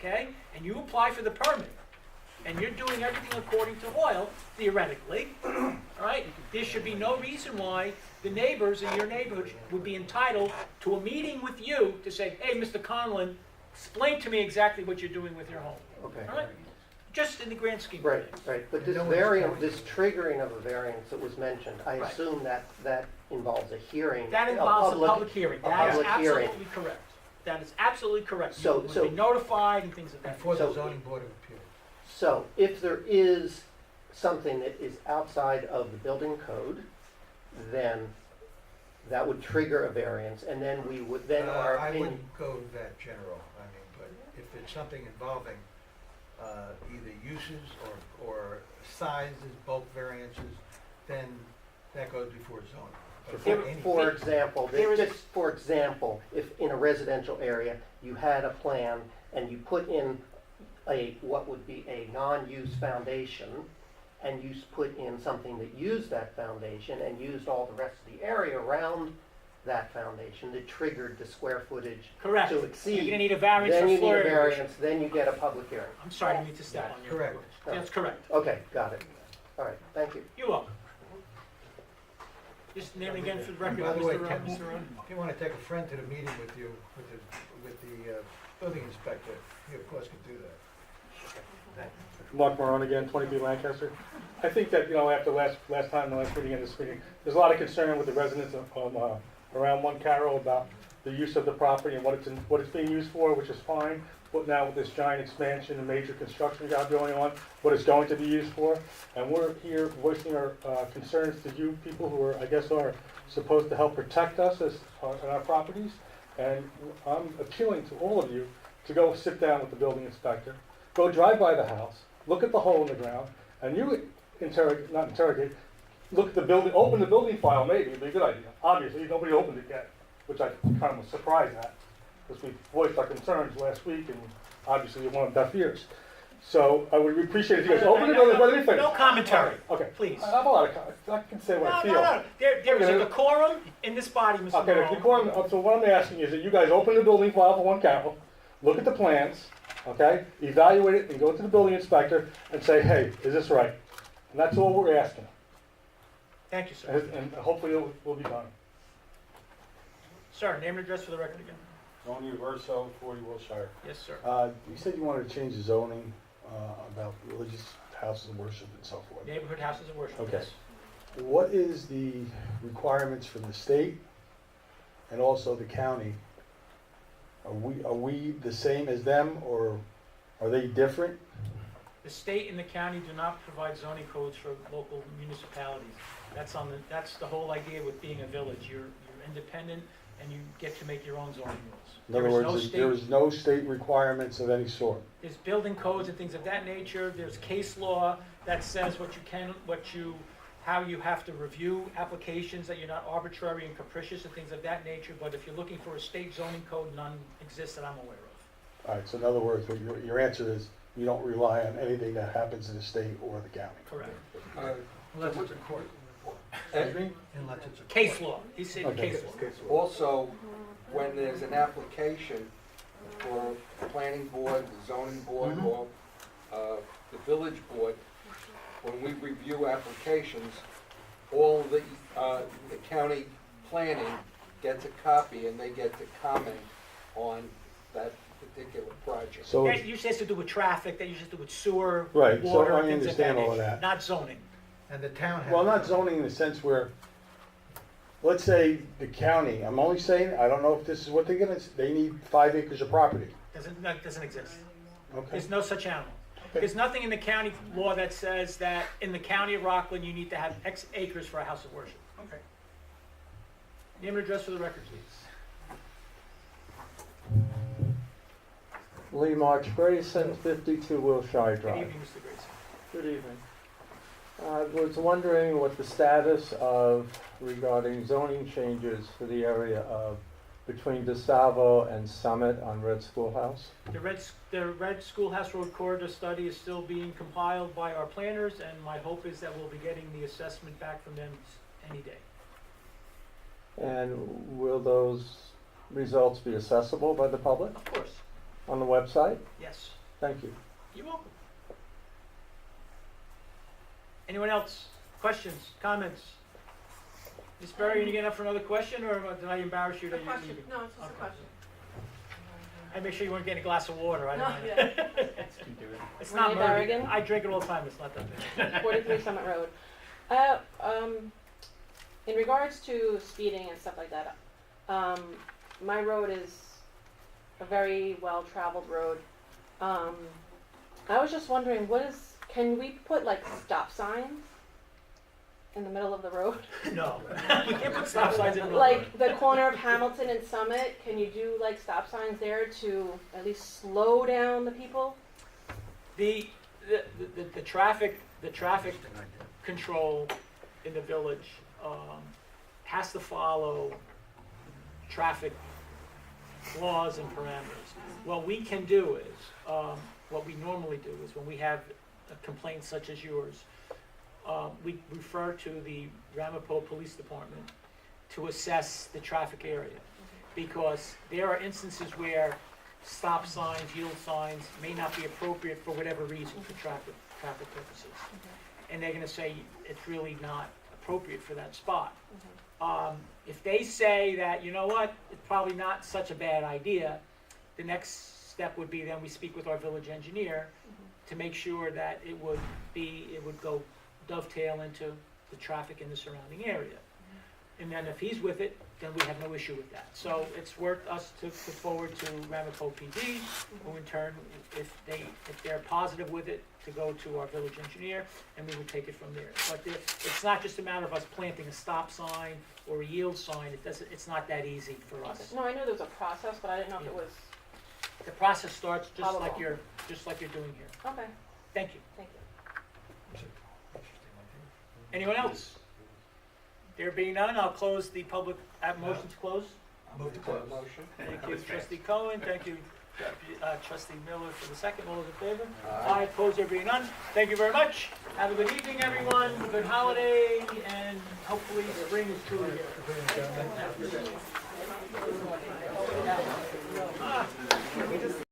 okay? And you apply for the permit, and you're doing everything according to oil, theoretically, all right? There should be no reason why the neighbors in your neighborhood would be entitled to a meeting with you to say, hey, Mr. Conlon, explain to me exactly what you're doing with your home. Okay. All right? Just in the grand scheme of Right, things. right, but And this no one's variant, telling this triggering of a variance that was mentioned, I Right. assume that involves a hearing. That involves a public hearing. a That is public hearing. absolutely correct. That is absolutely correct. So- You so- would be notified and things of that Before nature. the So- zoning board of appeals. So if there is something that is outside of the building code, then that would trigger a variance, and then we would, then our I opinion. wouldn't go that general, I mean, but if it's something involving either uses or sizes, bulk variances, then that goes before zoning. But There- any- For example, there is- just for example, if in a residential area, you had a plan and you put in what would be a non-use foundation, and you put in something that used that foundation and used all the rest of the area around that foundation that triggered the square footage Correct. to exceed. You're gonna need a variance Then for you floor need a area. variance, then you get a public hearing. I'm sorry, I need to step on you. Correct. That's correct. Okay, got it. All right, thank you. You're welcome. Just name it again for the record, By the way, Mr. Ken, Mr. Rowan. if you want to take a friend to the meeting with you, with the building inspector, you of course can do that. Mark Marone again, 20B Lancaster. I think that, after last time, the last meeting and this meeting, there's a lot of concern with the residents around One Carroll about the use of the property and what it's being used for, which is fine. But now with this giant expansion and major construction job going on, what it's going to be used for. And we're here voicing our concerns to you people who are supposed to help protect us and our properties. And I'm appealing to all of you to go sit down with the building inspector, go drive by the house, look at the hole in the ground, and you look at the building, open the building file maybe, it'd be a good idea. Obviously, nobody opened it yet, which I kind of was surprised at, because we voiced our concerns last week, and obviously you want deaf ears. So I would appreciate if you guys open it, let me finish. No commentary. Okay. Please. I have a lot of comments, I can say what I feel. No. There is a Okay. decorum in this body, Mr. Okay, Morone. so what I'm asking is that you guys open the building file for One Carroll, look at the plans, okay? Evaluate it and go to the building inspector and say, hey, is this right? And that's all we're asking. Thank you, sir. And hopefully it will be done. Sir, name and address for the record again. Tony Verso, 40 Wilshire. Yes, sir. You said you wanted to change the zoning about religious houses of worship and so forth. Neighborhood houses of worship. Okay. Yes. What is the requirements from the state and also the county? Are we the same as them, or are they different? The state and the county do not provide zoning codes for local municipalities. That's the whole idea with being a village. You're independent and you get to make your own zoning rules. In other words, there is no state requirements of any sort. There's building codes and things of that nature. There's case law that says how you have to review applications, that you're not arbitrary and capricious and things of that nature. But if you're looking for a state zoning code, none exists that I'm aware of. All right, so in other words, what your answer is you don't rely on anything that happens in the state or the county. Correct. Unless it's a court, Excuse me? unless it's a. Case law. He said Okay. case law. Also, when there's an application for the planning board, the zoning board, or the village board, when we review applications, all the county planning gets a copy and they get to comment on that particular project. So, That usually has to do with traffic, that usually has to do with sewer, Right, so water, I things of that understand all of nature, that. not zoning. And the town has. well, not zoning in the sense where, let's say the county, I'm only saying, I don't know if this is what they're gonna, they need 5 acres of property. Doesn't exist. Okay. There's no such animal. There's nothing in the county law that says that in the county of Rockland, you need to have X acres for a house of worship. Okay. Name and address for the record, please. Lee March Grayson, 52 Wilshire Good Drive. evening, Mr. Grayson. Good evening. I was wondering what the status regarding zoning changes for the area of between DeSalvo and Summit on Red Schoolhouse. The Red Schoolhouse Road corridor study is still being compiled by our planners, and my hope is that we'll be getting the assessment back from them any day. And will those results be accessible by the public Of course, on the website? yes. Thank you. You're welcome. Anyone else? Questions, comments? Ms. Berry, you getting up for another question, or did I embarrass you A that you're question, leaving? no, it's just a Okay. question. I make sure you weren't getting a glass of water. I No, don't yeah. It's not Renee murder. Berrigan. I drink it all the time. It's not that bad. 43 Summit Road. In regards to speeding and stuff like that, my road is a very well-traveled road. I was just wondering, can we put like stop signs in the middle of the road? No, you can't put stop signs in the middle. Like the corner of Hamilton and Summit, can you do like stop signs there to at least slow down the people? The traffic control in the village has to follow traffic laws and parameters. What we can do is, what we normally do is when we have a complaint such as yours, we refer to the Ramapo Police Department to assess the traffic area. Because there are instances where stop signs, yield signs may not be appropriate for whatever reason, for traffic purposes. And they're gonna say it's really not appropriate for that spot. If they say that, you know what, it's probably not such a bad idea, the next step would be then we speak with our village engineer to make sure that it would go dovetail into the traffic in the surrounding area. And then if he's with it, then we have no issue with that. So it's worth us to put forward to Ramapo PD, who in turn, if they're positive with it, to go to our village engineer, and we would take it from there. But it's not just a matter of us planting a stop sign or a yield sign. It's not that easy for us. No, I knew there was a process, but I didn't know if it was, The process starts just like Followable. you're doing here. okay, Thank you. thank you. Anyone else? There being none, I'll close the public, motion to close. Move to close. Motion? Thank you, trustee Cohen, thank you, trustee Miller for the second, all those in favor? Aye. Opposed, there being none, thank you very much, have a good evening, everyone, good holiday, and hopefully spring is truly here.